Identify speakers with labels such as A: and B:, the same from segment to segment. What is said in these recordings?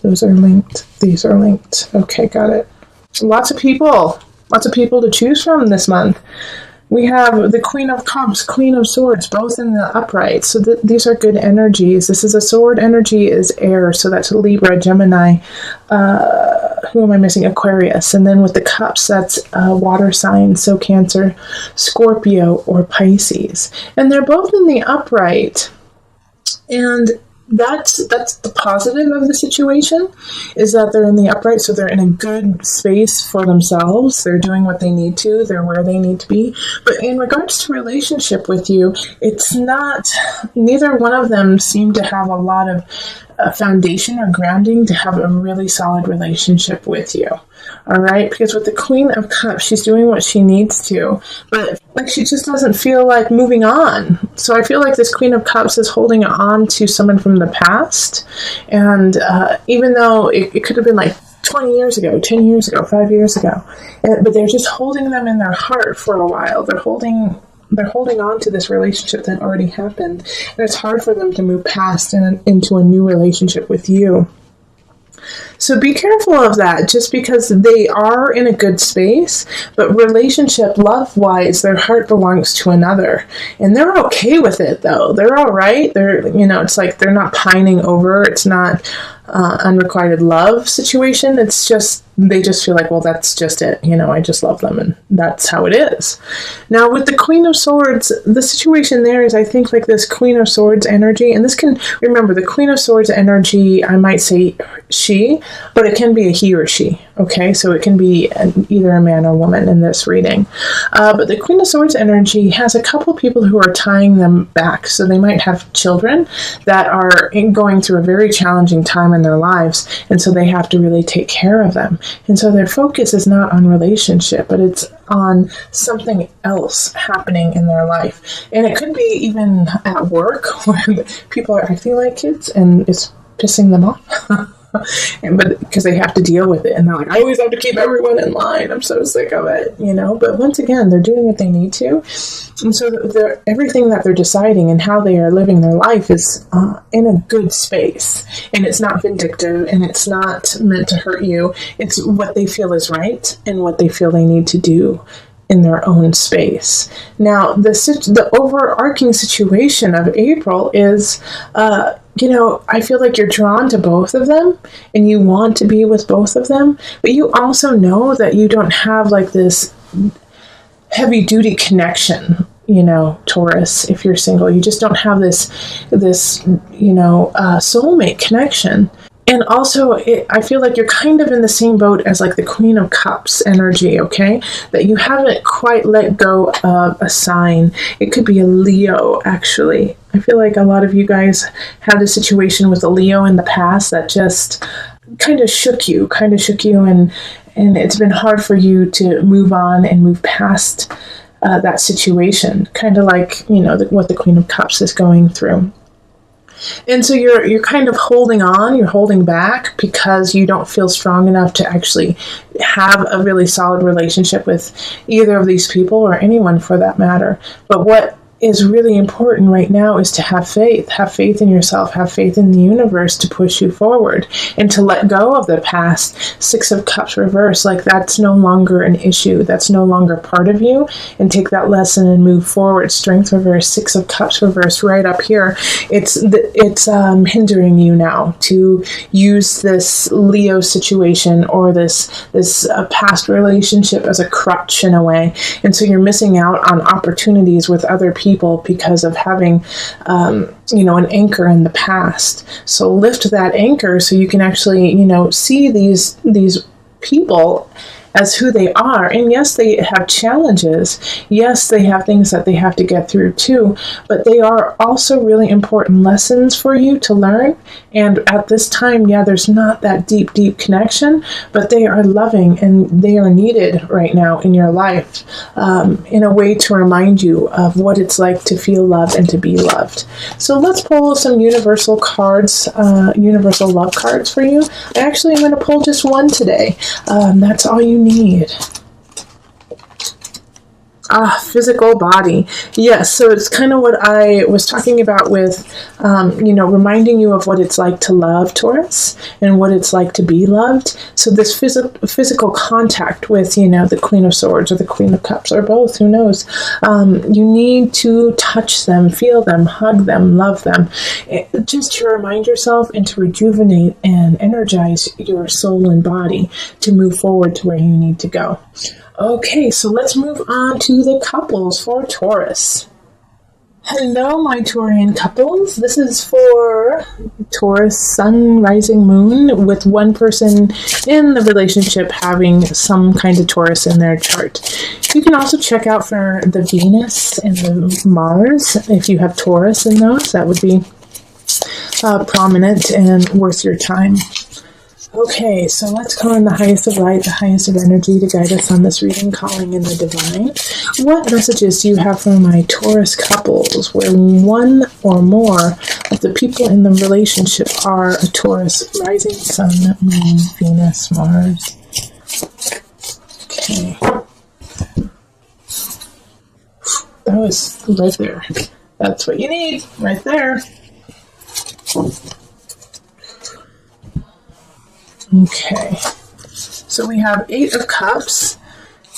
A: Those are linked. These are linked. Okay, got it. Lots of people to choose from this month. We have the Queen of Cups, Queen of Swords, both in the upright. So these are good energies. This is a sword energy is air. So that's Libra, Gemini, who am I missing? Aquarius. And then with the cups, that's water signs. So Cancer, Scorpio, or Pisces. And they're both in the upright. And that's the positive of the situation, is that they're in the upright, so they're in a good space for themselves. They're doing what they need to. They're where they need to be. But in regards to relationship with you, it's not, neither one of them seem to have a lot of foundation or grounding to have a really solid relationship with you. All right, because with the Queen of Cups, she's doing what she needs to, but like she just doesn't feel like moving on. So I feel like this Queen of Cups is holding on to someone from the past, and even though it could have been like 20 years ago, 10 years ago, 5 years ago, but they're just holding them in their heart for a while. They're holding on to this relationship that already happened, and it's hard for them to move past and into a new relationship with you. So be careful of that, just because they are in a good space, but relationship, love-wise, their heart belongs to another. And they're okay with it, though. They're all right. They're, it's like they're not pining over. It's not unrequited love situation. It's just, they just feel like, well, that's just it. I just love them, and that's how it is. Now, with the Queen of Swords, the situation there is, I think, like this Queen of Swords energy, and this can, remember, the Queen of Swords energy, I might say she, but it can be a he or she, okay? So it can be either a man or woman in this reading. But the Queen of Swords energy has a couple people who are tying them back. So they might have children that are going through a very challenging time in their lives, and so they have to really take care of them. And so their focus is not on relationship, but it's on something else happening in their life. And it could be even at work, where people are acting like kids and it's pissing them off. But because they have to deal with it, and they're like, I always have to keep everyone in line. I'm so sick of it, But once again, they're doing what they need to, and so everything that they're deciding and how they are living their life is in a good space, and it's not vindictive, and it's not meant to hurt you. It's what they feel is right and what they feel they need to do in their own space. Now, the overarching situation of April is, I feel like you're drawn to both of them and you want to be with both of them, but you also know that you don't have like this heavy duty connection. Taurus, if you're single, you just don't have this soulmate connection. And also, I feel like you're kind of in the same boat as like the Queen of Cups energy, okay? That you haven't quite let go of a sign. It could be a Leo, actually. I feel like a lot of you guys had a situation with a Leo in the past that just kind of shook you, and it's been hard for you to move on and move past that situation, kind of like, what the Queen of Cups is going through. And so you're kind of holding on, you're holding back because you don't feel strong enough to actually have a really solid relationship with either of these people, or anyone for that matter. But what is really important right now is to have faith in yourself, have faith in the universe to push you forward, and to let go of the past. Six of Cups reverse, like that's no longer an issue, that's no longer part of you, and take that lesson and move forward. Strength reverse, Six of Cups reverse right up here. It's hindering you now to use this Leo situation or this past relationship as a crutch in a way, and so you're missing out on opportunities with other people because of having an anchor in the past. So lift that anchor so you can actually see these people as who they are. And yes, they have challenges. Yes, they have things that they have to get through too, but they are also really important lessons for you to learn. And at this time, yeah, there's not that deep connection, but they are loving and they are needed right now in your life, in a way to remind you of what it's like to feel loved and to be loved. So let's pull some universal cards, universal love cards for you. Actually, I'm going to pull just one today. That's all you need. Physical body. Yes, so it's kind of what I was talking about with, reminding you of what it's like to love, Taurus, and what it's like to be loved. So this physical contact with, the Queen of Swords or the Queen of Cups or both, who knows? You need to touch them, feel them, hug them, love them, just to remind yourself and to rejuvenate and energize your soul and body to move forward to where you need to go. Okay, so let's move on to the couples for Taurus. Hello, my Taurian couples. This is for Taurus Sun, Rising, Moon, with one person in the relationship having some kind of Taurus in their chart. You can also check out for the Venus and the Mars. If you have Taurus in those, that would be prominent and worth your time. Okay, so let's call in the highest of light, the highest of energy to guide us on this reading, calling in the divine. What messages do you have for my Taurus couples where one or more of the people in the relationship are a Taurus, rising, sun, moon, Venus, Mars? Okay. That was right there. That's what you need, right there. Okay, so we have 8 of Cups,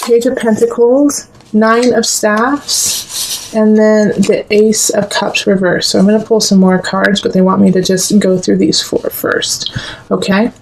A: Page of Pentacles, 9 of Staffs, and then the Ace of Cups reversed. So I'm going to pull some more cards, but they want me to just go through these 4 first. Okay,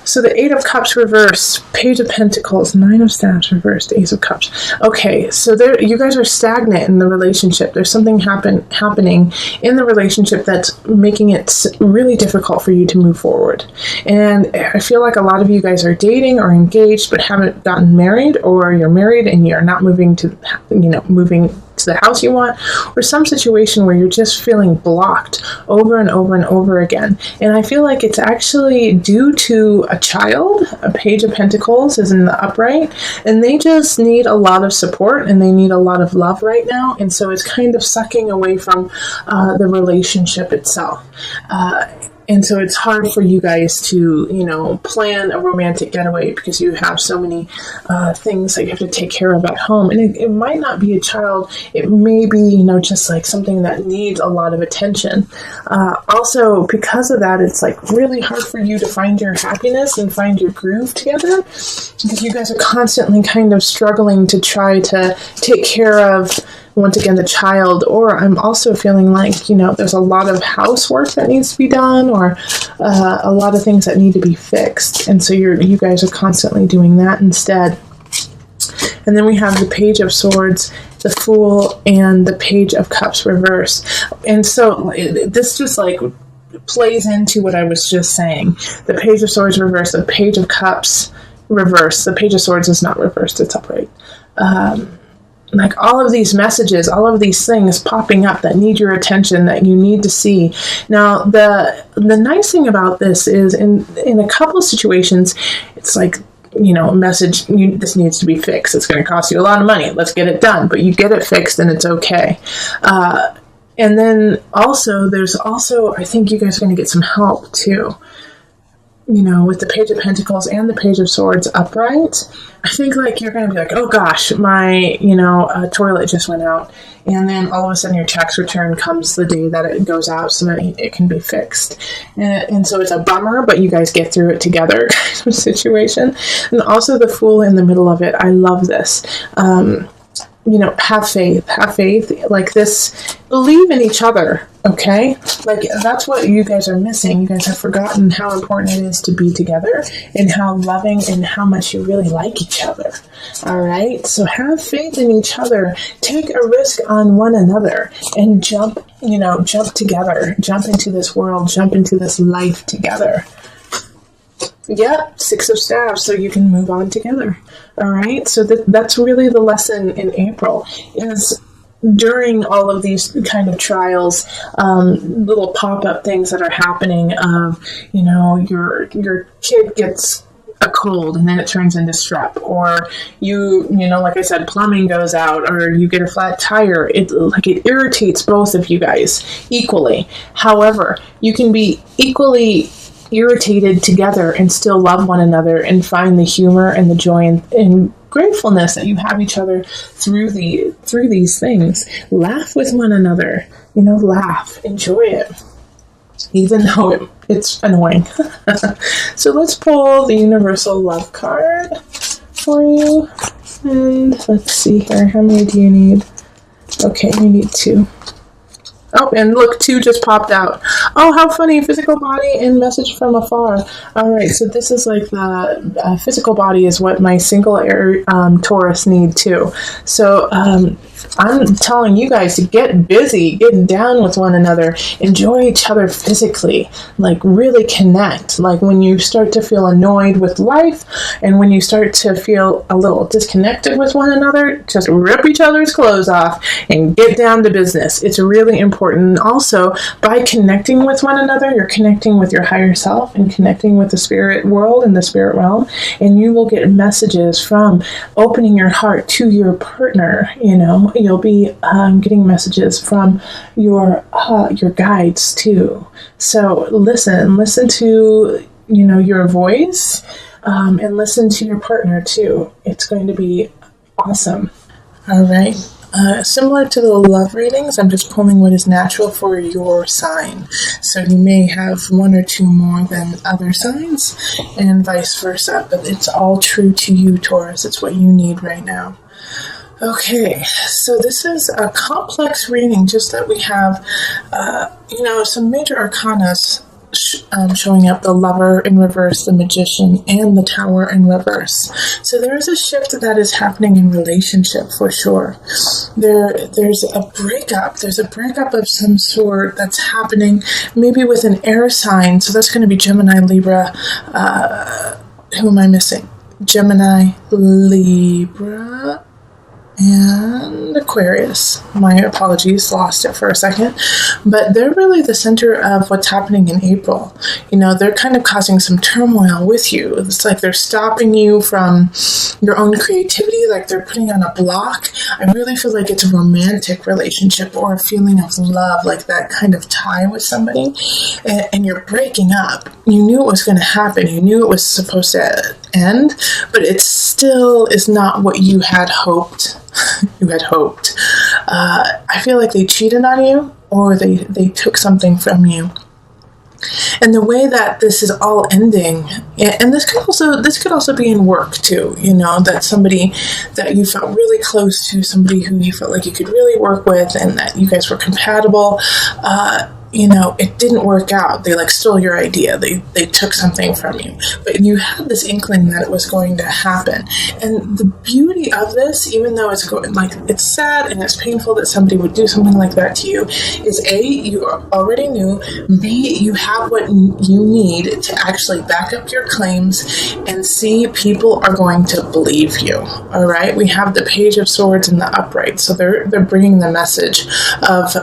A: so the 8 of Cups reversed, Page of Pentacles, 9 of Staffs reversed, Ace of Cups. Okay, so you guys are stagnant in the relationship. There's something happening in the relationship that's making it really difficult for you to move forward. And I feel like a lot of you guys are dating or engaged but haven't gotten married, or you're married and you're not moving to the house you want, or some situation where you're just feeling blocked over and over and over again. And I feel like it's actually due to a child. A Page of Pentacles is in the upright, and they just need a lot of support and they need a lot of love right now. And so it's kind of sucking away from the relationship itself. And so it's hard for you guys to, plan a romantic getaway because you have so many things that you have to take care of at home. And it might not be a child. It may be, just like something that needs a lot of attention. Also, because of that, it's like really hard for you to find your happiness and find your groove together, because you guys are constantly kind of struggling to try to take care of, once again, the child. Or I'm also feeling like, there's a lot of housework that needs to be done, or a lot of things that need to be fixed. And so you guys are constantly doing that instead. And then we have the Page of Swords, the Fool, and the Page of Cups reverse. And so this just like plays into what I was just saying. The Page of Swords reverse, the Page of Cups reverse. The Page of Swords is not reversed, it's upright. Like all of these messages, all of these things popping up that need your attention, that you need to see. Now, the nice thing about this is in a couple of situations, it's like, a message, this needs to be fixed. It's going to cost you a lot of money. Let's get it done. But you get it fixed and it's okay. And then there's I think you guys are going to get some help too. With the Page of Pentacles and the Page of Swords upright, I think like you're going to be like, oh gosh, my, toilet just went out. And then all of a sudden your tax return comes the day that it goes out so that it can be fixed. And so it's a bummer, but you guys get through it together kind of situation. And also the Fool in the middle of it. I love this. Have faith like this, believe in each other. Okay. Like that's what you guys are missing. You guys have forgotten how important it is to be together and how loving and how much you really like each other. All right. So have faith in each other, take a risk on one another, and jump together, jump into this world, jump into this life together. Yep, 6 of Staffs, so you can move on together. All right, so that's really the lesson in April, is during all of these kind of trials, little pop-up things that are happening of, your kid gets a cold and then it turns into strep, or like I said, plumbing goes out, or you get a flat tire. It irritates both of you guys equally. However, you can be equally irritated together and still love one another and find the humor and the joy and gratefulness that you have each other through these things. Laugh with one another. Laugh. Enjoy it. Even though it's annoying. So let's pull the universal love card for you. And let's see here. How many do you need? Okay, you need 2. Oh, and look, 2 just popped out. Oh, how funny. Physical body and message from afar. All right, so this is like the physical body is what my single Taurus need too. So I'm telling you guys to get busy, get down with one another, enjoy each other physically, like really connect. Like when you start to feel annoyed with life and when you start to feel a little disconnected with one another, just rip each other's clothes off and get down to business. It's really important. Also, by connecting with one another, you're connecting with your higher self and connecting with the spirit world and the spirit realm, and you will get messages from opening your heart to your partner. You'll be getting messages from your guides too. So listen to your voice, and listen to your partner too. It's going to be awesome. All right. Similar to the love readings, I'm just pulling what is natural for your sign. So you may have 1 or 2 more than other signs, and vice versa. But it's all true to you, Taurus. It's what you need right now. Okay, so this is a complex reading, just that we have, some major arcana showing up: the Lover in reverse, the Magician, and the Tower in reverse. So there is a shift that is happening in relationship for sure. There's a breakup. There's a breakup of some sort that's happening, maybe with an air sign. So that's going to be Gemini, Libra. Who am I missing? Gemini, Libra, and Aquarius. My apologies, lost it for a second. But they're really the center of what's happening in April. They're kind of causing some turmoil with you. It's like they're stopping you from your own creativity, like they're putting on a block. I really feel like it's a romantic relationship or a feeling of love, like that kind of tie with somebody, and you're breaking up. You knew it was going to happen. You knew it was supposed to end, but it still is not what you had hoped. I feel like they cheated on you, or they took something from you. And the way that this is all ending, and this could also be in work too, that somebody that you felt really close to, somebody who you felt like you could really work with and that you guys were compatible, it didn't work out. They stole your idea. They took something from you. But you had this inkling that it was going to happen. And the beauty of this, even though it's it's sad and it's painful that somebody would do something like that to you, is A, you already knew, B, you have what you need to actually back up your claims, and C, people are going to believe you. All right? We have the Page of Swords in the upright. So they're bringing the message of,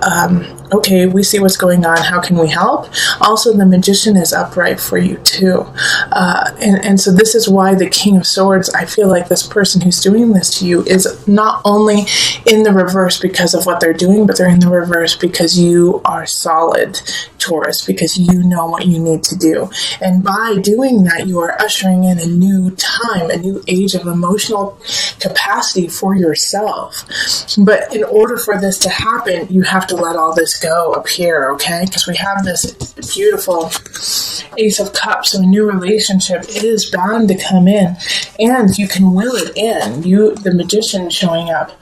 A: okay, we see what's going on. How can we help? Also, the Magician is upright for you too. And so this is why the King of Swords, I feel like this person who's doing this to you is not only in the reverse because of what they're doing, but they're in the reverse because you are solid, Taurus, because you know what you need to do. And by doing that, you are ushering in a new time, a new age of emotional capacity for yourself. But in order for this to happen, you have to let all this go up here, okay? Because we have this beautiful Ace of Cups, so a new relationship is bound to come in, and you can will it in. The Magician showing up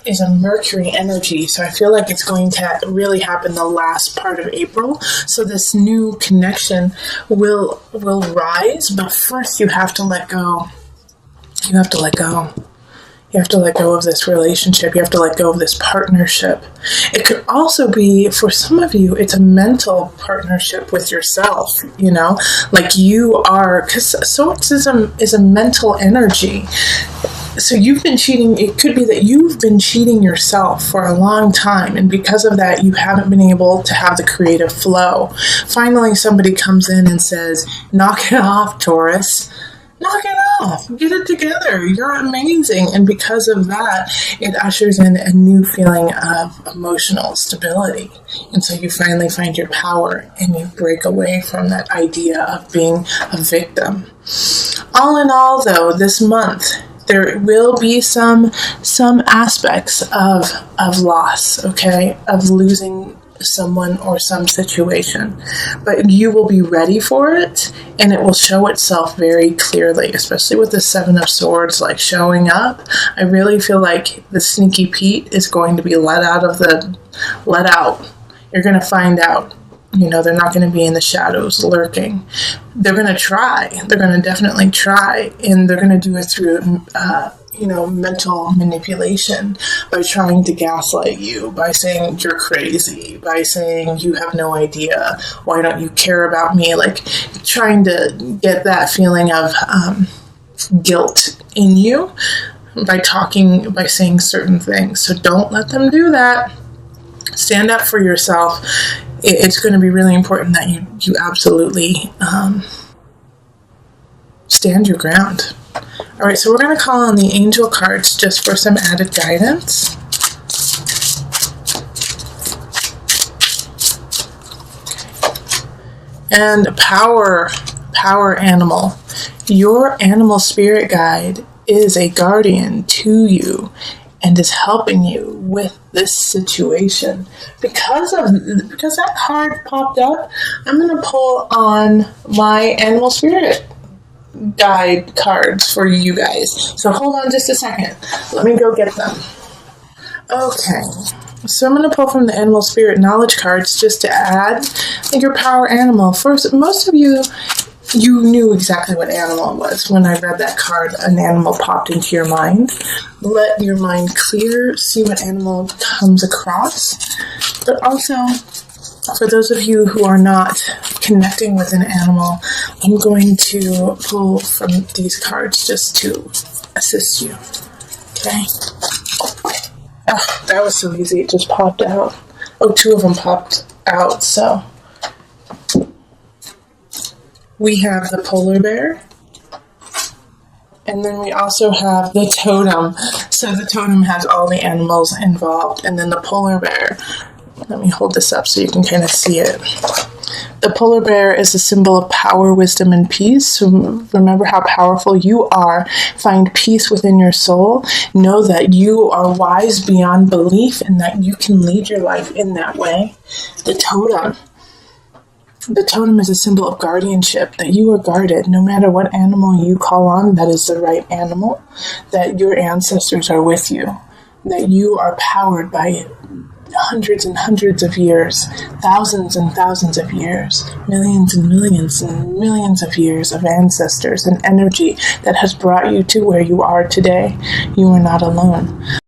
A: is a Mercury energy, so I feel like it's going to really happen the last part of April. So this new connection will rise, but first you have to let go. You have to let go. You have to let go of this relationship. You have to let go of this partnership. It could also be, for some of you, it's a mental partnership with yourself, like you are, because Swords is a mental energy. So you've been cheating. It could be that you've been cheating yourself for a long time, and because of that, you haven't been able to have the creative flow. Finally, somebody comes in and says, knock it off, Taurus. Knock it off. Get it together. You're amazing. And because of that, it ushers in a new feeling of emotional stability. And so you finally find your power and you break away from that idea of being a victim. All in all, though, this month, There will be some aspects of loss, okay, of losing someone or some situation, but you will be ready for it, and it will show itself very clearly, especially with the Seven of Swords, like showing up. I really feel like the sneaky Pete is going to be let out. You're going to find out. You know, they're not going to be in the shadows lurking. They're going to try. They're going to definitely try, and they're going to do it through mental manipulation, by trying to gaslight you, by saying you're crazy, by saying you have no idea, why don't you care about me, like trying to get that feeling of guilt in you by saying certain things. So don't let them do that. Stand up for yourself. It's going to be really important that you absolutely stand your ground. All right, so we're going to call on the angel cards just for some added guidance. And power animal. Your animal spirit guide is a guardian to you and is helping you with this situation. Because that card popped up, I'm going to pull on my animal spirit guide cards for you guys. So hold on just a second. Let me go get them. Okay. So I'm going to pull from the animal spirit knowledge cards just to add your power animal. First, most of you knew exactly what animal it was. When I read that card, an animal popped into your mind. Let your mind clear, see what animal comes across. But also, for those of you who are not connecting with an animal, I'm going to pull from these cards just to assist you. Okay? Oh, that was so easy. It just popped out. Oh, two of them popped out, so. We have the polar bear. And then we also have the totem. So the totem has all the animals involved. And then the polar bear. Let me hold this up so you can kind of see it. The polar bear is a symbol of power, wisdom, and peace. So remember how powerful you are. Find peace within your soul. Know that you are wise beyond belief and that you can lead your life in that way. The totem. The totem is a symbol of guardianship, that you are guarded. No matter what animal you call on, that is the right animal, that your ancestors are with you, that you are powered by hundreds and hundreds of years, thousands and thousands of years, millions and millions of years of ancestors and energy that has brought you to where you are today. You are not alone.